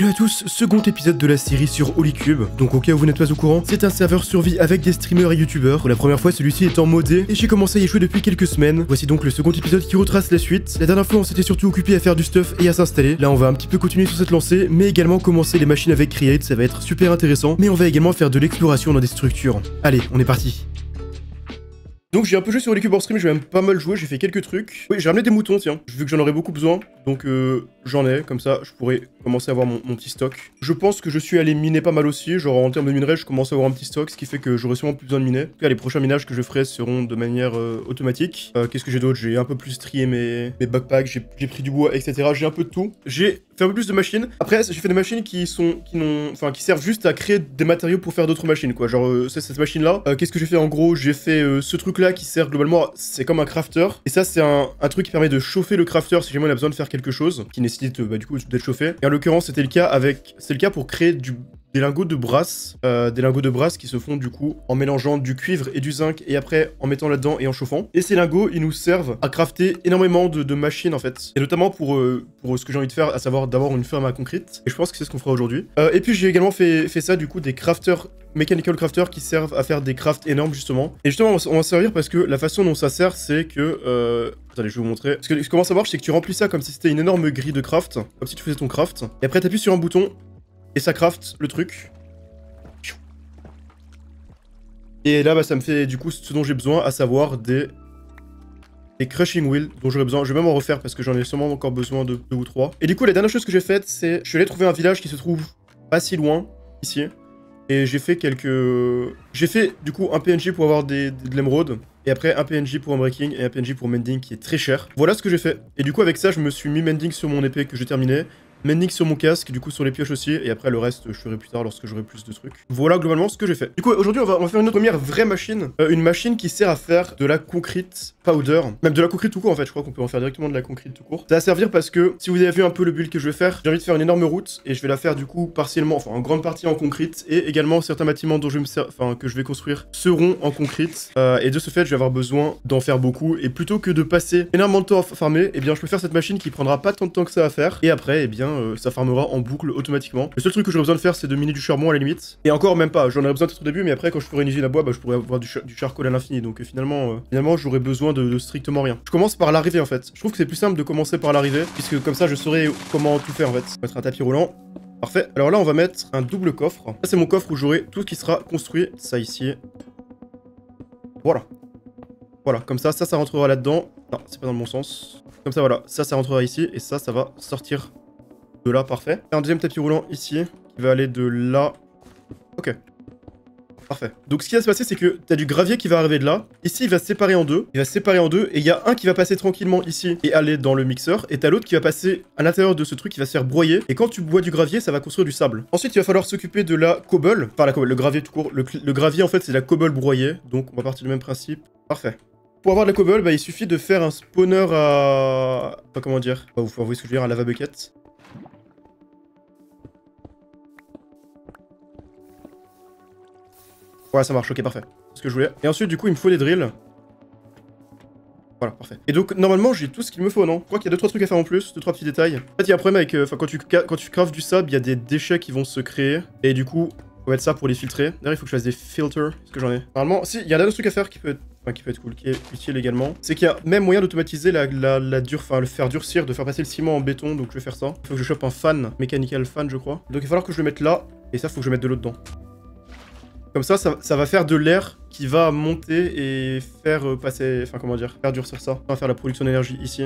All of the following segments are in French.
Hello à tous, second épisode de la série sur Holycube. Donc au cas où vous n'êtes pas au courant, c'est un serveur survie avec des streamers et youtubeurs. Pour la première fois, celui-ci est en modé et j'ai commencé à y jouer depuis quelques semaines. Voici donc le second épisode qui retrace la suite. La dernière fois, on s'était surtout occupé à faire du stuff et à s'installer. Là, on va un petit peu continuer sur cette lancée, mais également commencer les machines avec Create, ça va être super intéressant. Mais on va également faire de l'exploration dans des structures. Allez, on est parti. Donc j'ai un peu joué sur Holycube en stream, j'ai même pas mal joué, j'ai fait quelques trucs. Oui, j'ai ramené des moutons, tiens, vu que j'en aurais beaucoup besoin. Donc j'en ai, comme ça, je pourrais commencer à avoir mon petit stock. Je pense que je suis allé miner pas mal aussi, genre en termes de minerai, je commence à avoir un petit stock, ce qui fait que j'aurai sûrement plus besoin de miner. En tout cas, les prochains minages que je ferai seront de manière automatique. Qu'est-ce que j'ai d'autre? J'ai un peu plus trié mes backpacks, j'ai pris du bois, etc. J'ai un peu de tout. J'ai fait un peu plus de machines. Après, j'ai fait des machines qui servent juste à créer des matériaux pour faire d'autres machines, quoi. Genre, cette machine-là, qu'est-ce que j'ai fait en gros? J'ai fait ce truc-là qui sert globalement, c'est comme un crafter. Et ça, c'est un truc qui permet de chauffer le crafter si jamais on a besoin de faire quelque chose, qui nécessite du coup d'être chauffé. Et en l'occurrence, c'était le cas pour créer des lingots de brass, qui se font du coup en mélangeant du cuivre et du zinc et après en mettant là-dedans et en chauffant. Et ces lingots, ils nous servent à crafter énormément de machines en fait. Et notamment pour ce que j'ai envie de faire, à savoir d'avoir une ferme à concrete. Et je pense que c'est ce qu'on fera aujourd'hui. Et puis j'ai également fait ça du coup des crafters, mechanical crafters qui servent à faire des crafts énormes justement. Et justement on va servir parce que la façon dont ça sert c'est que... Attendez, je vais vous montrer. Parce que comment ça marche, c'est que tu remplis ça comme si c'était une énorme grille de craft, comme si tu faisais ton craft. Et après t'appuies sur un bouton et ça craft le truc. Et là, bah, ça me fait du coup ce dont j'ai besoin, à savoir des crushing wheels dont j'aurais besoin. Je vais même en refaire parce que j'en ai sûrement encore besoin de 2 ou 3. Et du coup, la dernière chose que j'ai faite, c'est je suis allé trouver un village qui se trouve pas si loin, ici. Et j'ai fait du coup un PNJ pour avoir de l'émeraude. Et après un PNJ pour un breaking et un PNJ pour mending qui est très cher. Voilà ce que j'ai fait. Et du coup avec ça je me suis mis mending sur mon épée que j'ai terminé. Mending sur mon casque, du coup sur les pioches aussi, et après le reste je ferai plus tard lorsque j'aurai plus de trucs. Voilà globalement ce que j'ai fait. Du coup aujourd'hui on va faire une autre première vraie machine, une machine qui sert à faire de la concrete powder, même de la concrete tout court en fait, je crois qu'on peut en faire directement de la concrete tout court. Ça va servir parce que si vous avez vu un peu le build que je vais faire, j'ai envie de faire une énorme route, et je vais la faire du coup partiellement, enfin en grande partie en concrete, et également certains bâtiments dont que je vais construire seront en concrete, et de ce fait je vais avoir besoin d'en faire beaucoup, et plutôt que de passer énormément de temps à farmer, et bien je peux faire cette machine qui prendra pas tant de temps que ça à faire, et après et bien ça farmera en boucle automatiquement. Le seul truc que j'aurais besoin de faire c'est de miner du charbon à la limite, et encore même pas, j'en aurais besoin peut-être au début, mais après quand je ferai une usine à bois, bah, je pourrais avoir du charcoal à l'infini, donc finalement j'aurais besoin de strictement rien. Je commence par l'arrivée en fait, je trouve que c'est plus simple de commencer par l'arrivée, puisque comme ça je saurai comment tout faire en fait. On va mettre un tapis roulant. Parfait. Alors là, on va mettre un double coffre. Ça, c'est mon coffre où j'aurai tout ce qui sera construit. Ça ici. Voilà. Voilà, comme ça rentrera là-dedans. Non, c'est pas dans le bon sens. Comme ça, voilà. Ça rentrera ici. Et ça va sortir de là. Parfait. Un deuxième tapis roulant ici. Qui va aller de là. Ok. Parfait. Donc ce qui va se passer, c'est que t'as du gravier qui va arriver de là. Ici, il va se séparer en deux. Et il y a un qui va passer tranquillement ici et aller dans le mixeur. Et t'as l'autre qui va passer à l'intérieur de ce truc qui va se faire broyer. Et quand tu bois du gravier, ça va construire du sable. Ensuite, il va falloir s'occuper de la cobble. Enfin, la cobble, le gravier tout court. Le gravier, en fait, c'est la cobble broyée. Donc, on va partir du même principe. Parfait. Pour avoir de la cobble, bah, il suffit de faire un spawner à... Enfin, comment dire? Bah, vous voyez ce que je veux dire, un lava bucket. Voilà, ça marche, ok, parfait. C'est ce que je voulais. Et ensuite, du coup, il me faut des drills. Voilà, parfait. Et donc, normalement, j'ai tout ce qu'il me faut, non? Je crois qu'il y a 2-3 trucs à faire en plus, 2-3 petits détails. En fait, il y a un problème avec... Enfin, quand tu craftes du sable, il y a des déchets qui vont se créer. Et du coup, on va mettre ça pour les filtrer. D'ailleurs, il faut que je fasse des filters. Est-ce que j'en ai? Normalement, si, il y a un autre truc à faire qui peut être... Enfin, qui peut être cool, qui est utile également. C'est qu'il y a même moyen d'automatiser le faire durcir, de faire passer le ciment en béton, donc je vais faire ça. Il faut que je chope un fan, mechanical fan, je crois. Donc il va falloir que je le mette là, et ça, faut que je mette de l'eau dedans. Comme ça va faire de l'air qui va monter et faire passer... Enfin, comment dire? Faire durcir ça. On va faire la production d'énergie ici.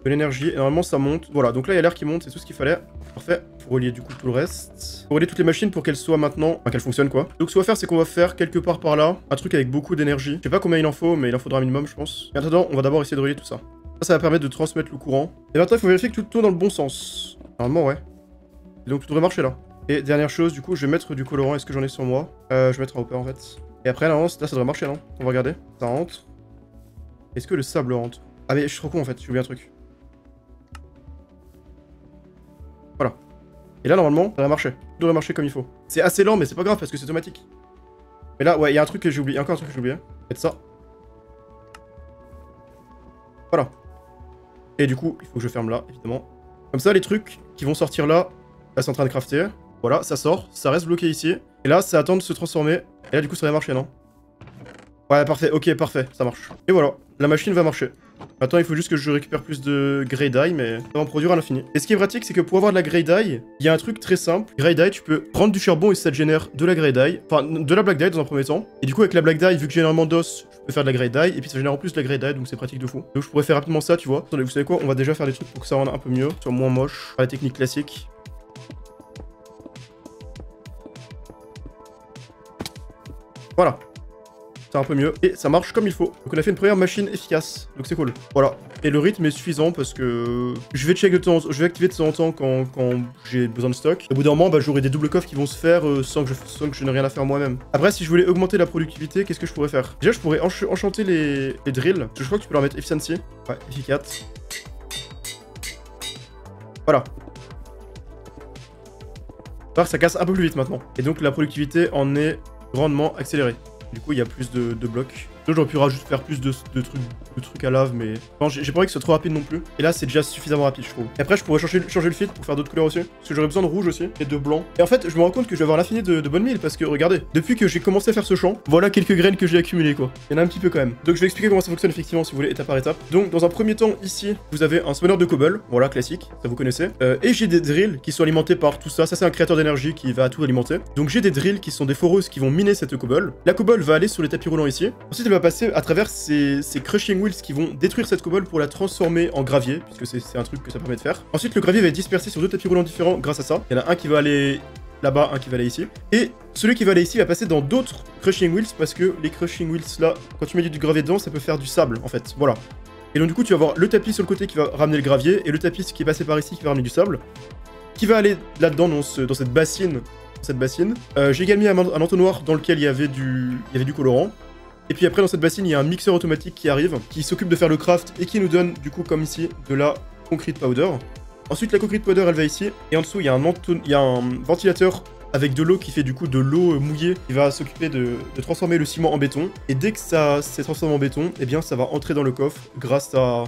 De l'énergie, et normalement ça monte. Voilà, donc là il y a l'air qui monte, c'est tout ce qu'il fallait. Parfait. Pour relier du coup tout le reste. Pour relier toutes les machines pour qu'elles soient maintenant... Enfin, qu'elles fonctionnent quoi. Donc ce qu'on va faire, c'est qu'on va faire quelque part par là un truc avec beaucoup d'énergie. Je sais pas combien il en faut, mais il en faudra un minimum, je pense. Et en attendant, on va d'abord essayer de relier tout ça. Ça va permettre de transmettre le courant. Et maintenant, il faut vérifier que tout tourne dans le bon sens. Normalement, ouais. Et donc tout devrait marcher là. Et dernière chose, du coup, je vais mettre du colorant. Est-ce que j'en ai sur moi? Je vais mettre un hopper en fait. Et après, là, ça devrait marcher, non? On va regarder. Ça rentre. Est-ce que le sable rentre? Ah, mais je suis trop con en fait, j'ai oublié un truc. Voilà. Et là, normalement, ça devrait marcher. Tout devrait marcher comme il faut. C'est assez lent, mais c'est pas grave parce que c'est automatique. Mais là, ouais, il y a un truc que j'ai oublié. Encore un truc que j'ai oublié. Faites ça. Voilà. Et du coup, il faut que je ferme là, évidemment. Comme ça, les trucs qui vont sortir là. Là, c'est en train de crafter. Voilà, ça sort, ça reste bloqué ici. Et là, ça attend de se transformer. Et là, du coup, ça va marcher, non? Ouais, parfait, ok, parfait, ça marche. Et voilà, la machine va marcher. Maintenant, il faut juste que je récupère plus de grey dye, mais ça va en produire à l'infini. Et ce qui est pratique, c'est que pour avoir de la grey dye, il y a un truc très simple. Grey dye, tu peux prendre du charbon et ça te génère de la grey dye. Enfin, de la black dye dans un premier temps. Et du coup, avec la black dye, vu que j'ai énormément d'os, je peux faire de la grey dye. Et puis ça génère en plus de la grey dye, donc c'est pratique de fou. Donc je pourrais faire rapidement ça, tu vois. Attendez, vous savez quoi? On va déjà faire des trucs pour que ça rende un peu mieux, soit moins moche. Par la technique classique. Voilà. C'est un peu mieux. Et ça marche comme il faut. Donc on a fait une première machine efficace. Donc c'est cool. Voilà. Et le rythme est suffisant parce que je vais check de temps en temps, je vais activer de temps en temps quand j'ai besoin de stock. Au bout d'un moment, bah, j'aurai des doubles coffres qui vont se faire sans que je n'ai rien à faire moi-même. Après, si je voulais augmenter la productivité, qu'est-ce que je pourrais faire? Déjà, je pourrais enchanter les drills. Je crois que tu peux leur mettre efficiency. Ouais, efficace. Voilà. Alors, ça casse un peu plus vite maintenant. Et donc la productivité en est grandement accélérée. Du coup, il y a plus de blocs. J'aurais pu faire plus de trucs à lave, mais j'ai pas envie que ce soit trop rapide non plus. Et là, c'est déjà suffisamment rapide, je trouve. Et après, je pourrais changer le filtre pour faire d'autres couleurs aussi. Parce que j'aurais besoin de rouge aussi, et de blanc. Et en fait, je me rends compte que je vais avoir l'infini de bonnes milles, parce que regardez, depuis que j'ai commencé à faire ce champ, voilà quelques graines que j'ai accumulées, quoi. Il y en a un petit peu quand même. Donc je vais expliquer comment ça fonctionne effectivement, si vous voulez, étape par étape. Donc, dans un premier temps, ici, vous avez un spawner de cobble. Voilà, classique, ça vous connaissez. Et j'ai des drills qui sont alimentés par tout ça. Ça, c'est un créateur d'énergie qui va tout alimenter. Donc j'ai des drills qui sont des foreuses qui vont miner cette cobble. La cobble va aller sur les tapis roulants ici. Ensuite, elle va passer à travers ces crushing wheels qui vont détruire cette cobble pour la transformer en gravier, puisque c'est un truc que ça permet de faire. Ensuite, le gravier va être dispersé sur deux tapis roulants différents grâce à ça. Il y en a un qui va aller là-bas, un qui va aller ici. Et celui qui va aller ici va passer dans d'autres crushing wheels, parce que les crushing wheels là, quand tu mets du gravier dedans, ça peut faire du sable en fait. Voilà. Et donc du coup, tu vas avoir le tapis sur le côté qui va ramener le gravier, et le tapis qui est passé par ici qui va ramener du sable, qui va aller là-dedans dans cette bassine. J'ai également mis un entonnoir dans lequel il y avait du colorant. Et puis après, dans cette bassine, il y a un mixeur automatique qui arrive, qui s'occupe de faire le craft et qui nous donne, du coup, comme ici, de la concrete powder. Ensuite, la concrete powder, elle va ici. Et en dessous, il y a un ventilateur avec de l'eau qui fait, du coup, de l'eau mouillée, qui va s'occuper de transformer le ciment en béton. Et dès que ça s'est transformé en béton, eh bien, ça va entrer dans le coffre grâce à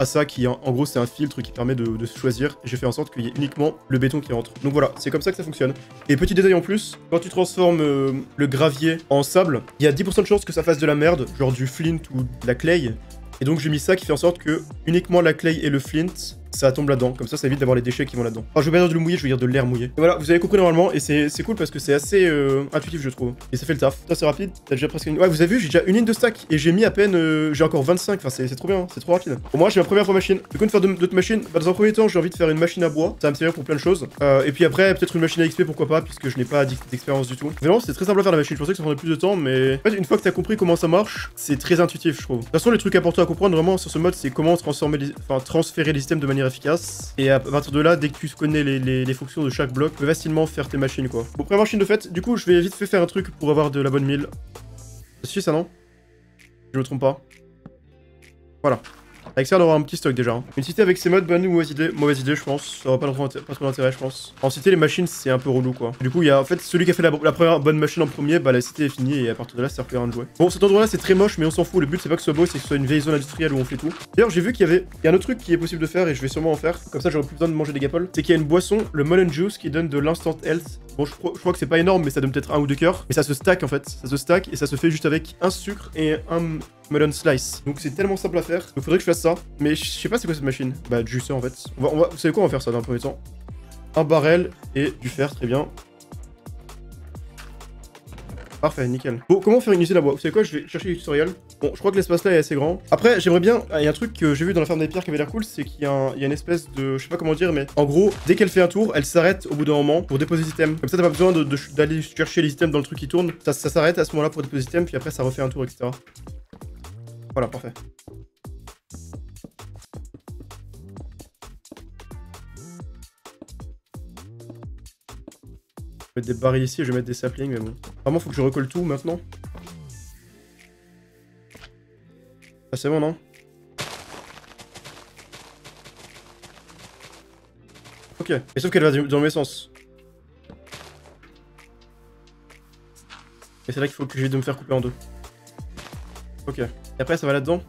ça qui, en gros, c'est un filtre qui permet de se choisir. Et j'ai fait en sorte qu'il y ait uniquement le béton qui rentre. Donc voilà, c'est comme ça que ça fonctionne. Et petit détail en plus, quand tu transformes le gravier en sable, il y a 10% de chances que ça fasse de la merde, genre du flint ou de la clay. Et donc j'ai mis ça qui fait en sorte que uniquement la clay et le flint, ça tombe là-dedans. Comme ça évite d'avoir les déchets qui vont là-dedans. Enfin, je vais pas dire de l'eau mouillée, je vais dire de l'air mouillé. Et voilà, vous avez compris normalement, et c'est cool parce que c'est assez intuitif, je trouve. Et ça fait le taf. Ça, c'est rapide. T'as déjà presque une... Ouais, vous avez vu, j'ai déjà une ligne de stack, et j'ai mis à peine... j'ai encore 25. Enfin, c'est trop bien, c'est trop rapide. Pour moi, j'ai ma première machine. Du coup, de faire d'autres machines, bah, dans un premier temps, j'ai envie de faire une machine à bois. Ça va me servir pour plein de choses. Et puis après, peut-être une machine à XP, pourquoi pas, puisque je n'ai pas d'expérience du tout. Vraiment, c'est très simple à faire la machine. Je pensais que ça prendrait plus de temps, mais en fait, une fois que t'as compris comment ça marche, c'est très intuitif, je trouve. De toute façon, les trucs importants à comprendre vraiment sur ce mode, c'est comment transférer les systèmes de manière efficace. Et à partir de là, dès que tu connais les fonctions de chaque bloc, tu peux facilement faire tes machines, quoi. Bon, première machine de fait, du coup, je vais vite fait faire un truc pour avoir de la bonne mille. Ça suffit ça, non? Je me trompe pas. Voilà. Avec ça, on aura un petit stock déjà. Hein. Une cité avec ces modes, bonne ou mauvaise idée, je pense. Ça aura pas trop d'intérêt, je pense. En cité, les machines, c'est un peu relou, quoi. Du coup, il y a en fait celui qui a fait la première bonne machine en premier, bah la cité est finie et à partir de là, ça sert plus à rien de jouer. Bon, cet endroit-là, c'est très moche, mais on s'en fout. Le but, c'est pas que ce soit beau, c'est que ce soit une vieille zone industrielle où on fait tout. D'ailleurs, j'ai vu qu'il y a un autre truc qui est possible de faire et je vais sûrement en faire. Comme ça, j'aurai plus besoin de manger des gappoles. C'est qu'il y a une boisson, le Mullen Juice, qui donne de l'instant health. Bon, je crois que c'est pas énorme, mais ça donne peut-être 1 ou 2 cœurs. Mais ça se stack en fait. Ça se stack et ça se fait juste avec un sucre et un melon slice. Donc c'est tellement simple à faire. Donc faudrait que je fasse ça. Mais je sais pas c'est quoi cette machine. Bah, du juicer en fait. Vous savez quoi, on va faire ça dans un premier temps. Un barrel et du fer, très bien. Parfait, nickel. Bon, comment faire une usine à bois? Vous savez quoi, je vais chercher les tutoriels. Bon, je crois que l'espace là est assez grand. Après, j'aimerais bien... Il y a un truc que j'ai vu dans la ferme des pierres qui avait l'air cool, c'est qu'il y a une espèce de... Je sais pas comment dire, mais... En gros, dès qu'elle fait un tour, elle s'arrête au bout d'un moment pour déposer des items. Comme ça, t'as pas besoin d'aller chercher les items dans le truc qui tourne. Ça s'arrête à ce moment-là pour déposer des items, puis après, ça refait un tour, etc. Voilà, parfait. Je vais mettre des barils ici et je vais mettre des saplings, mais bon. Vraiment, faut que je recolle tout maintenant. Ah, c'est bon, non? Ok. Et sauf qu'elle va dans mes sens. Et c'est là qu'il faut que j'aille de me faire couper en deux. Ok. Et après, ça va là-dedans.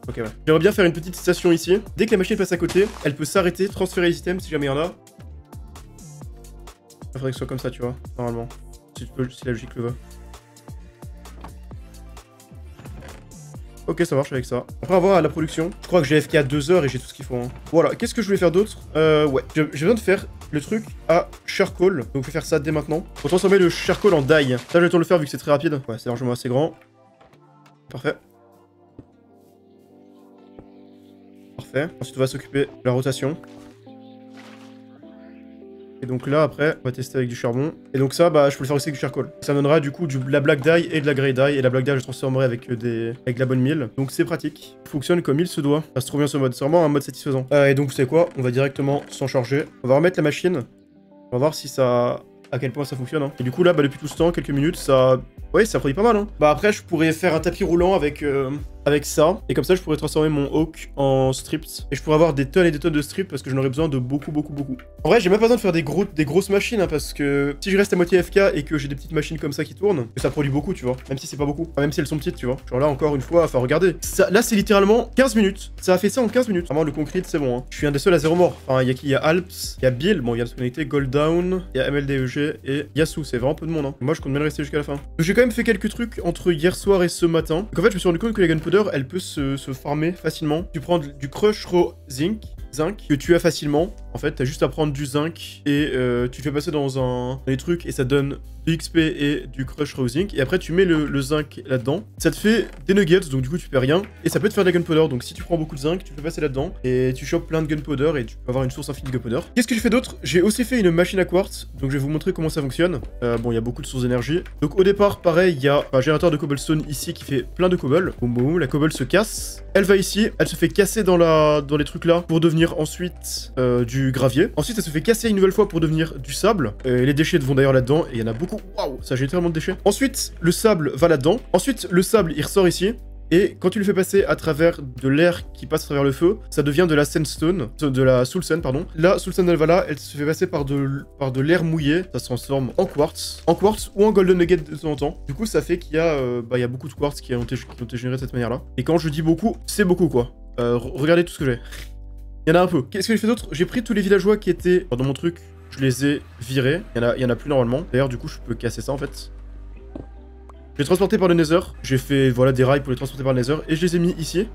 Ok, ouais. J'aimerais bien faire une petite station ici. Dès que la machine passe à côté, elle peut s'arrêter, transférer les items si jamais il y en a. Il faudrait que ce soit comme ça, tu vois, normalement. Si la logique le veut. Ok, ça marche avec ça. Après avoir la production, je crois que j'ai FK à 2 heures et j'ai tout ce qu'il faut. Hein. Voilà, qu'est-ce que je voulais faire d'autre? Ouais, j'ai besoin de faire le truc à charcoal. Donc je vais faire ça dès maintenant. Pour transformer le charcoal en dye. Ça, je vais le faire vu que c'est très rapide. Ouais, c'est largement assez grand. Parfait. Parfait. Ensuite, on va s'occuper de la rotation. Et donc là, après, on va tester avec du charbon. Et donc ça, bah, je peux le faire aussi avec du charcoal. Ça me donnera du coup de la black dye et de la grey dye. Et la black dye, je le transformerai avec la bonne mille. Donc c'est pratique. Il fonctionne comme il se doit. Ça se trouve bien ce mode. C'est vraiment un mode satisfaisant. Et donc, vous savez quoi? On va directement s'en charger. On va remettre la machine. On va voir si ça... à quel point ça fonctionne. Hein. Et du coup, là, bah, depuis tout ce temps, quelques minutes, ça... Ouais, ça produit pas mal. Hein. Bah après, je pourrais faire un tapis roulant avec ça. Et comme ça, je pourrais transformer mon hawk en strips. Et je pourrais avoir des tonnes et des tonnes de strips parce que j'en aurais besoin de beaucoup. En vrai, j'ai même pas besoin de faire des grosses machines. Hein, parce que si je reste à moitié FK et que j'ai des petites machines comme ça qui tournent, ça produit beaucoup, tu vois. Même si c'est pas beaucoup. Enfin, même si elles sont petites, tu vois. Genre là, encore une fois, enfin, regardez. Ça, là, c'est littéralement 15 minutes. Ça a fait ça en 15 minutes. Vraiment, le concrete, c'est bon. Hein. Je suis un des seuls à 0 mort. Enfin, il y a qui? Il y a Alps, il y a Bill. Bon, il vient de se connecter. Golddown, il y a MLDEG et Yasu. C'est vraiment peu de monde. Hein. Moi, je compte bien rester jusqu'à la fin. Donc, j'ai quand même fait quelques trucs entre hier soir et ce matin. Donc en fait, je me suis rendu compte que la gunpowder, elle peut se farmer facilement. Tu prends du crush raw zinc que tu as facilement. En fait, t'as juste à prendre du zinc et tu le fais passer dans les trucs et ça donne de l'XP et du crush raw zinc. Et après, tu mets le zinc là-dedans. Ça te fait des nuggets, donc du coup, tu perds rien. Et ça peut te faire de la gunpowder. Donc si tu prends beaucoup de zinc, tu le fais passer là-dedans et tu chopes plein de gunpowder et tu peux avoir une source infinie de gunpowder. Qu'est-ce que j'ai fait d'autre? J'ai aussi fait une machine à quartz. Donc je vais vous montrer comment ça fonctionne. Bon, il y a beaucoup de sources d'énergie. Donc au départ, pareil, il y a un générateur de cobblestone ici qui fait plein de cobble. Boum boum, la cobble se casse. Elle va ici, elle se fait casser dans les trucs là pour devenir ensuite du gravier. Ensuite, elle se fait casser une nouvelle fois pour devenir du sable. Les déchets vont d'ailleurs là-dedans et il y en a beaucoup. Waouh, ça génère tellement de déchets. Ensuite, le sable va là-dedans. Ensuite, le sable, il ressort ici. Et quand tu le fais passer à travers de l'air qui passe à travers le feu, ça devient de la sandstone, de la soulstone, pardon. La soulstone, elle va là, elle se fait passer par de l'air mouillé, ça se transforme en quartz ou en golden nugget de temps en temps. Du coup, ça fait qu'il y a, il y a beaucoup de quartz qui ont été générés de cette manière-là. Et quand je dis beaucoup, c'est beaucoup, quoi. Regardez tout ce que j'ai. Il y en a un peu. Qu'est-ce que j'ai fait d'autre? J'ai pris tous les villageois qui étaient dans mon truc, je les ai virés. Il y en a plus normalement. D'ailleurs, du coup, je peux casser ça, en fait. Je les ai transportés par le Nether. J'ai fait voilà des rails pour les transporter par le Nether et je les ai mis ici.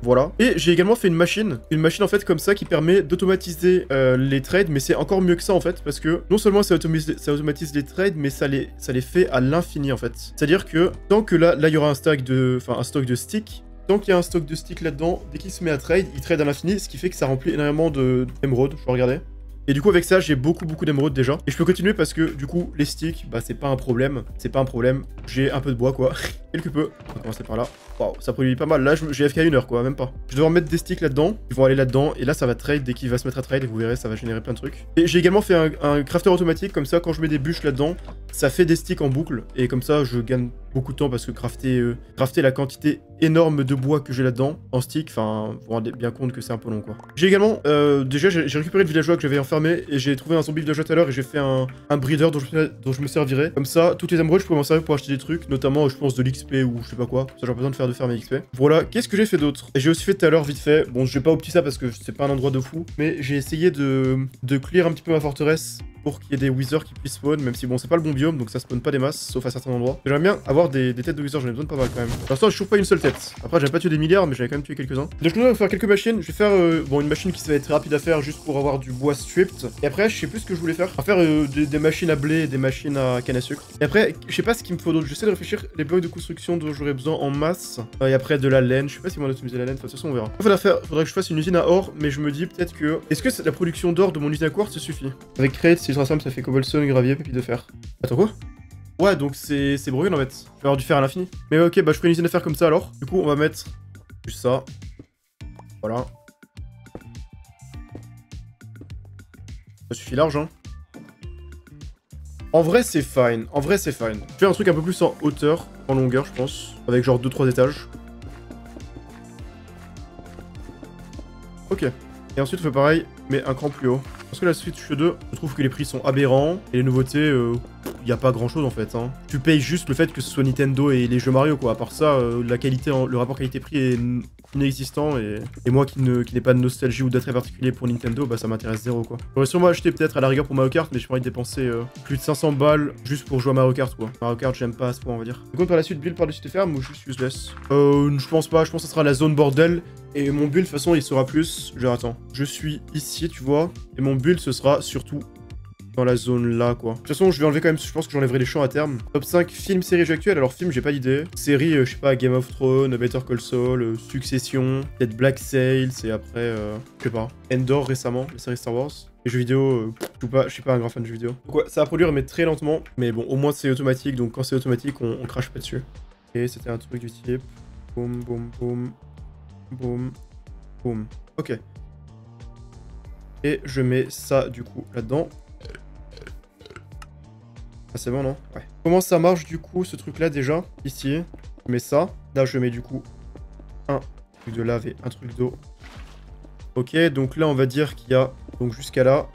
Voilà. Et j'ai également fait une machine en fait comme ça qui permet d'automatiser les trades, mais c'est encore mieux que ça en fait parce que non seulement ça automatise les trades, mais ça les fait à l'infini en fait. C'est-à-dire que tant que là il y aura un stock de sticks. Tant qu'il y a un stock de sticks là-dedans, dès qu'il se met à trade, il trade à l'infini, ce qui fait que ça remplit énormément d'émeraudes. Je vais regarder. Et du coup, avec ça, j'ai beaucoup d'émeraudes déjà. Et je peux continuer parce que, du coup, les sticks, bah, c'est pas un problème. C'est pas un problème. J'ai un peu de bois, quoi. Quelque peu. On va commencer par là. Waouh, ça produit pas mal. Là, j'ai FK 1 heure, quoi, même pas. Je vais devoir mettre des sticks là-dedans. Ils vont aller là-dedans. Et là, ça va trade. Dès qu'il va se mettre à trade, et vous verrez, ça va générer plein de trucs. Et j'ai également fait un crafter automatique. Comme ça, quand je mets des bûches là-dedans, ça fait des sticks en boucle. Et comme ça, je gagne beaucoup de temps parce que crafter la quantité énorme de bois que j'ai là-dedans en stick, enfin, vous vous rendez bien compte que c'est un peu long, quoi. J'ai également, déjà, j'ai récupéré le villageois que j'avais enfermé et j'ai trouvé un zombie villageois tout à l'heure et j'ai fait un breeder dont je me servirai. Comme ça, toutes les émeraudes, je pourrais m'en servir pour acheter des trucs, notamment, je pense, de l'XP ou je sais pas quoi. Ça, j'aurais besoin de faire mes XP. Voilà, qu'est-ce que j'ai fait d'autre? Et j'ai aussi fait tout à l'heure, vite fait. Bon, je vais pas opti ça parce que c'est pas un endroit de fou, mais j'ai essayé de clear un petit peu ma forteresse pour qu'il y ait des withers qui puissent spawn, même si bon, c'est pas le bon biome, donc ça spawn pas des masses, sauf à certains endroits. J'aimerais bien avoir des têtes de withers, j'en ai besoin de pas mal quand même. Pour l'instant, je trouve pas une seule tête. Après, j'avais pas tué des milliards, mais j'avais quand même tué quelques-uns. Donc, je vais faire quelques machines. Je vais faire bon, une machine qui va être très rapide à faire juste pour avoir du bois stripped. Et après, je sais plus ce que je voulais faire. On va faire des machines à blé et des machines à canne à sucre. Et après, je sais pas ce qu'il me faut d'autre. J'essaie de réfléchir les blocs de construction dont j'aurais besoin en masse. Et après, de la laine. Je sais pas si on va optimiser la laine. De toute façon, on verra. Faudrait que je fasse une usine à or, mais je me dis peut-être que. Est-ce que la production d'or de mon usine à quartz se suffit? Avec crate, si je rassemble, ça fait cobblestone, gravier, pépite de fer. Attends, quoi? Ouais, donc c'est brouillon en fait. Je vais avoir du fer à l'infini. Mais ok, bah je ferai une usine à fer comme ça alors. Du coup, on va mettre juste ça. Voilà. Ça suffit large, hein. En vrai, c'est fine. En vrai, c'est fine. Je fais un truc un peu plus en hauteur, en longueur, je pense. Avec genre 2-3 étages. Ok. Et ensuite, on fait pareil, mais un cran plus haut. Parce que la Switch 2, je trouve que les prix sont aberrants. Et les nouveautés, il n'y a pas grand chose en fait. Hein. Tu payes juste le fait que ce soit Nintendo et les jeux Mario quoi. À part ça, la qualité, le rapport qualité-prix est inexistant. Et moi qui n'ai pas de nostalgie ou d'attrait particulier pour Nintendo, bah ça m'intéresse zéro quoi. J'aurais sûrement acheté peut-être à la rigueur pour Mario Kart, mais j'ai pas envie de dépenser plus de 500 balles juste pour jouer à Mario Kart quoi. Mario Kart, j'aime pas à ce point on va dire. Du coup, par la suite, build par-dessus tes fermes ou juste useless? Je pense pas, je pense que ça sera la zone bordel. Et mon build, de toute façon, il sera plus... Attends, je suis ici, tu vois. Et mon build, ce sera surtout dans la zone là, quoi. De toute façon, je vais enlever quand même... Je pense que j'enlèverai les champs à terme. Top 5 film, série, jeu actuel. Alors, film, j'ai pas d'idée. Série, je sais pas, Game of Thrones, Better Call Saul, Succession, peut-être Black Sails, et après, je sais pas, Endor récemment, la série Star Wars. Les jeux vidéo, je suis pas un grand fan de jeux vidéo. Donc ouais, ça va produire, mais très lentement. Mais bon, au moins, c'est automatique. Donc, quand c'est automatique, on crache pas dessus. Et c'était un truc du type... Boum, boum, boum... Boum, boum. Ok. Et je mets ça, du coup, là-dedans. Ah, c'est bon, non? Ouais. Comment ça marche, du coup, ce truc-là, déjà? Ici, je mets ça. Là, je mets, du coup, un truc de lave et un truc d'eau. Ok, donc là, on va dire qu'il y a... Donc, jusqu'à là.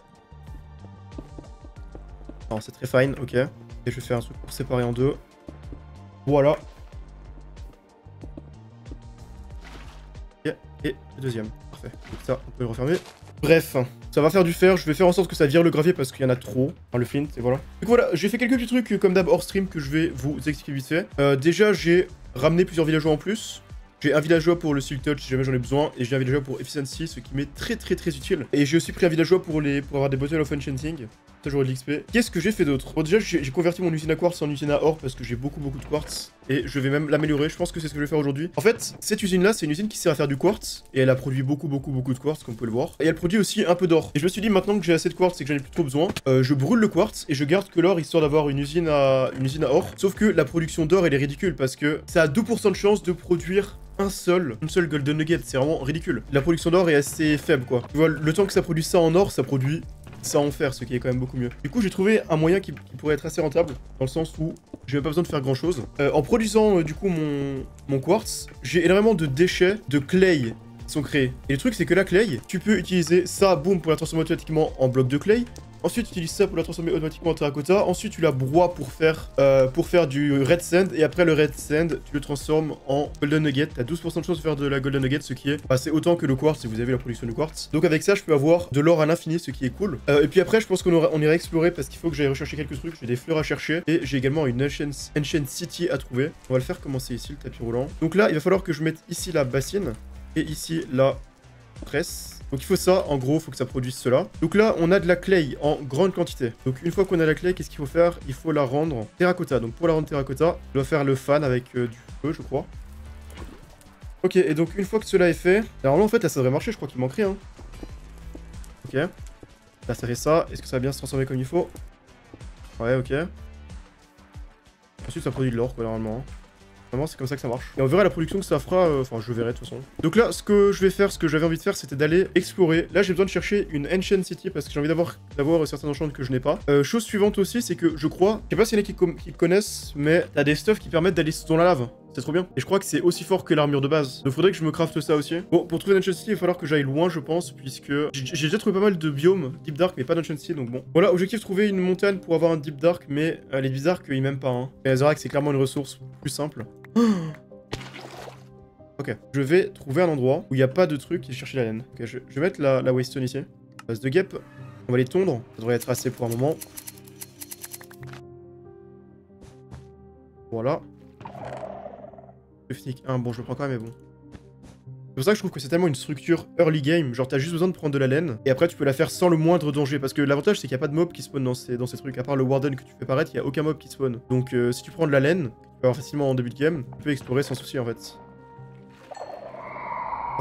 Non, c'est très fine, ok. Et je vais faire un truc pour séparer en deux. Voilà. Et le deuxième. Parfait. Donc ça, on peut le refermer. Bref, ça va faire du fer. Je vais faire en sorte que ça vire le gravier parce qu'il y en a trop. Enfin, le flint, et voilà. Donc voilà, j'ai fait quelques petits trucs comme d'hab hors stream que je vais vous expliquer vite fait. Déjà, j'ai ramené plusieurs villageois en plus. J'ai un villageois pour le Silk Touch si jamais j'en ai besoin. Et j'ai un villageois pour Efficiency, ce qui m'est très utile. Et j'ai aussi pris un villageois pour avoir des Bottles of Enchanting. Ça, j'aurai de l'XP. Qu'est-ce que j'ai fait d'autre? Bon, déjà, j'ai converti mon usine à quartz en usine à or parce que j'ai beaucoup de quartz. Et je vais même l'améliorer. Je pense que c'est ce que je vais faire aujourd'hui. En fait, cette usine-là, c'est une usine qui sert à faire du quartz. Et elle a produit beaucoup de quartz, comme vous pouvez le voir. Et elle produit aussi un peu d'or. Et je me suis dit, maintenant que j'ai assez de quartz et que j'en ai plus trop besoin, je brûle le quartz et je garde que l'or histoire d'avoir une usine à or. Sauf que la production d'or, elle est ridicule parce que ça a 2% de chance de produire une seule golden nugget. C'est vraiment ridicule. La production d'or est assez faible, quoi. Tu vois, le temps que ça produit ça en or, ça produit ça en fer, ce qui est quand même beaucoup mieux. Du coup, j'ai trouvé un moyen qui pourrait être assez rentable, dans le sens où j'ai même pas besoin de faire grand chose. En produisant du coup mon quartz, j'ai énormément de déchets de clay qui sont créés. Et le truc, c'est que la clay, tu peux utiliser ça, boum, pour la transformer automatiquement en bloc de clay. Ensuite, tu utilises ça pour la transformer automatiquement en terracotta. Ensuite, tu la broies pour faire du red sand. Et après le red sand, tu le transformes en golden nugget. T'as 12% de chance de faire de la golden nugget, ce qui est c'est autant que le quartz si vous avez la production du quartz. Donc avec ça, je peux avoir de l'or à l'infini, ce qui est cool. Et puis après, je pense qu'on ira explorer parce qu'il faut que j'aille rechercher quelques trucs. J'ai des fleurs à chercher. Et j'ai également une Ancient City à trouver. On va le faire commencer ici, le tapis roulant. Donc là, il va falloir que je mette ici la bassine. Et ici, la presse. Donc il faut ça, en gros, il faut que ça produise cela. Donc là, on a de la clay en grande quantité. Donc une fois qu'on a la clay, qu'est-ce qu'il faut faire? Il faut la rendre terracotta. Donc pour la rendre terracotta, je dois faire le fan avec du feu, je crois. Ok, et donc une fois que cela est fait... Alors là, en fait, là, ça devrait marcher, je crois qu'il manque rien. Ok. Là, ça fait ça. Est-ce que ça va bien se transformer comme il faut? Ouais, ok. Ensuite, ça produit de l'or, quoi, normalement. C'est comme ça que ça marche. Et on verra la production que ça fera, enfin je verrai de toute façon. Donc là, ce que je vais faire, ce que j'avais envie de faire, c'était d'aller explorer. Là, j'ai besoin de chercher une Ancient City parce que j'ai envie d'avoir certains enchantements que je n'ai pas. Chose suivante aussi, c'est que je crois, je sais pas s'il y en a qui connaissent, mais t'as des stuffs qui permettent d'aller dans la lave. C'est trop bien. Et je crois que c'est aussi fort que l'armure de base. Donc faudrait que je me crafte ça aussi. Bon, pour trouver une Ancient City, il va falloir que j'aille loin, je pense, puisque j'ai déjà trouvé pas mal de biomes Deep Dark, mais pas d'Ancient City, donc bon. Voilà, objectif, trouver une montagne pour avoir un Deep Dark, mais elle est bizarre qu'ils m'aiment pas, hein. Et Azarac, c'est clairement une ressource plus simple. Ok, je vais trouver un endroit où il n'y a pas de truc et chercher la laine. Ok, je vais mettre la Waystone ici. Base de guêpe. On va les tondre. Ça devrait être assez pour un moment. Voilà. Le Fnic 1, bon, je le prends quand même, mais bon. C'est pour ça que je trouve que c'est tellement une structure early game. Genre, t'as juste besoin de prendre de la laine. Et après, tu peux la faire sans le moindre danger. Parce que l'avantage, c'est qu'il n'y a pas de mob qui spawn dans ces trucs. À part le Warden que tu fais paraître, il n'y a aucun mob qui spawn. Donc, si tu prends de la laine, tu peux avoir facilement en début de game, tu peux explorer sans souci, en fait.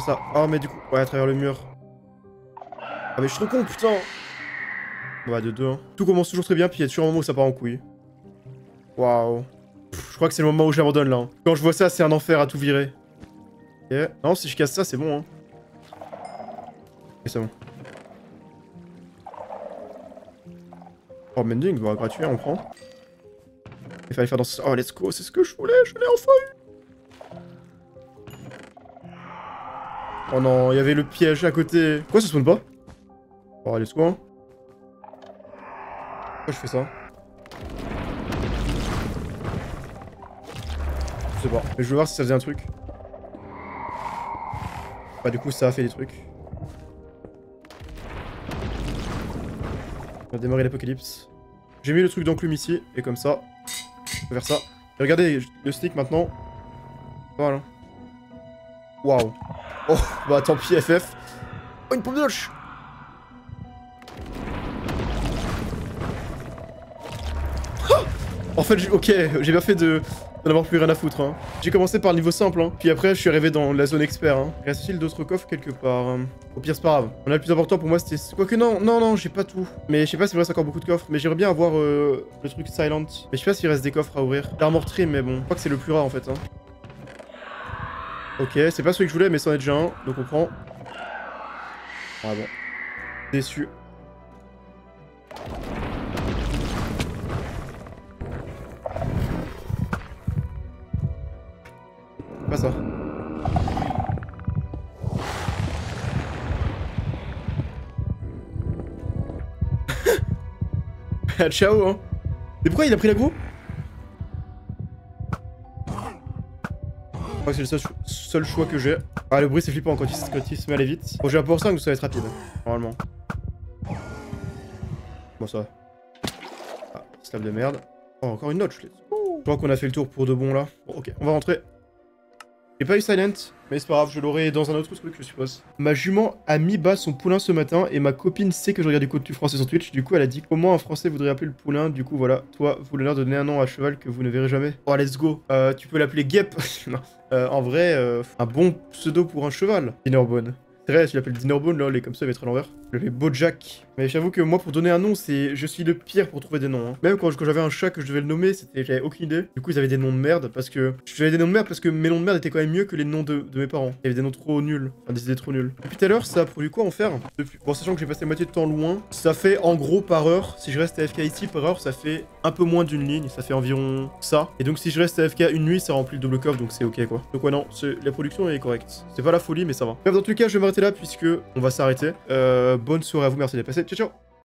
Ça. Oh, mais du coup, ouais, à travers le mur. Ah, mais je suis trop con, putain. Ouais, de deux. Hein. Tout commence toujours très bien, puis il y a toujours un moment où ça part en couille. Waouh. Je crois que c'est le moment où j'abandonne là. Hein. Quand je vois ça, c'est un enfer à tout virer. Ok. Non, si je casse ça, c'est bon. Hein. Et c'est bon. Oh, mending, bah, gratuit, on prend. Il fallait faire dans ce... Oh, let's go, c'est ce que je voulais, je l'ai enfin eu. Oh non, il y avait le piège à côté. Pourquoi ça spawn pas? Oh, let's go. Hein. Pourquoi je fais ça? Je sais pas. Mais je veux voir si ça faisait un truc. Bah du coup ça a fait des trucs. On va démarrer l'apocalypse. J'ai mis le truc d'enclume ici, et comme ça, je peux faire ça. Et regardez le stick maintenant. Voilà. Waouh. Oh, bah tant pis FF. Oh, une pompe de noche. En fait, ok, j'ai bien fait de n'avoir plus rien à foutre. Hein. J'ai commencé par le niveau simple, hein. Puis après, je suis arrivé dans la zone expert. Hein. Reste-t-il d'autres coffres quelque part hein. Au pire, c'est pas grave. On a le plus important pour moi, c'était... Quoique non, j'ai pas tout. Mais je sais pas s'il me reste encore beaucoup de coffres. Mais j'aimerais bien avoir le truc silent. Mais je sais pas s'il reste des coffres à ouvrir. L'armor trim, mais bon. Je crois que c'est le plus rare en fait. Hein. Ok, c'est pas celui que je voulais, mais c'en est déjà un. Donc on prend. Ah bon. Déçu. Pas ça. Ciao hein. Mais pourquoi il a pris l'aggro? Je crois que c'est le seul choix que j'ai. Ah le bruit c'est flippant quand il se met à aller vite. Bon j'ai un pour 5 donc ça va être rapide. Normalement. Bon ça va. Ah, slab de merde. Oh encore une notch. Je crois qu'on a fait le tour pour de bon là. Bon ok, on va rentrer. J'ai pas eu silent, mais c'est pas grave, je l'aurai dans un autre truc, je suppose. Ma jument a mis bas son poulain ce matin et ma copine sait que je regarde du contenu français sur Twitch. Du coup, elle a dit comment un français voudrait appeler le poulain. Du coup, voilà, toi, vous l'honneur de donner un nom à cheval que vous ne verrez jamais. Oh, let's go. Tu peux l'appeler Guêpe. Non. En vrai, un bon pseudo pour un cheval. Dinnerbone. C'est vrai, tu l'appelles Dinnerbone, là, il est comme ça, il va être à l'envers. Je l'appelle Bojack. Mais j'avoue que moi, pour donner un nom, je suis le pire pour trouver des noms. Hein. Même quand j'avais un chat que je devais le nommer, j'avais aucune idée. Du coup, ils avaient des noms de merde parce que... J'avais des noms de merde parce que mes noms de merde étaient quand même mieux que les noms de mes parents. Il y avait des noms trop nuls. Enfin, des idées trop nulles. Depuis tout à l'heure, ça a produit quoi en faire Bon, sachant que j'ai passé la moitié de temps loin, ça fait en gros par heure, si je reste AFK ici, par heure, ça fait un peu moins d'une ligne. Ça fait environ ça. Et donc, si je reste AFK une nuit, ça remplit le double coffre, donc c'est ok quoi. Donc ouais, non, la production est correcte. C'est pas la folie, mais ça va. Bref, dans tous les cas, je vais m'arrêter là puisque on va s'arrêter. Bonne soirée à vous, merci d'être passé. Ciao, ciao.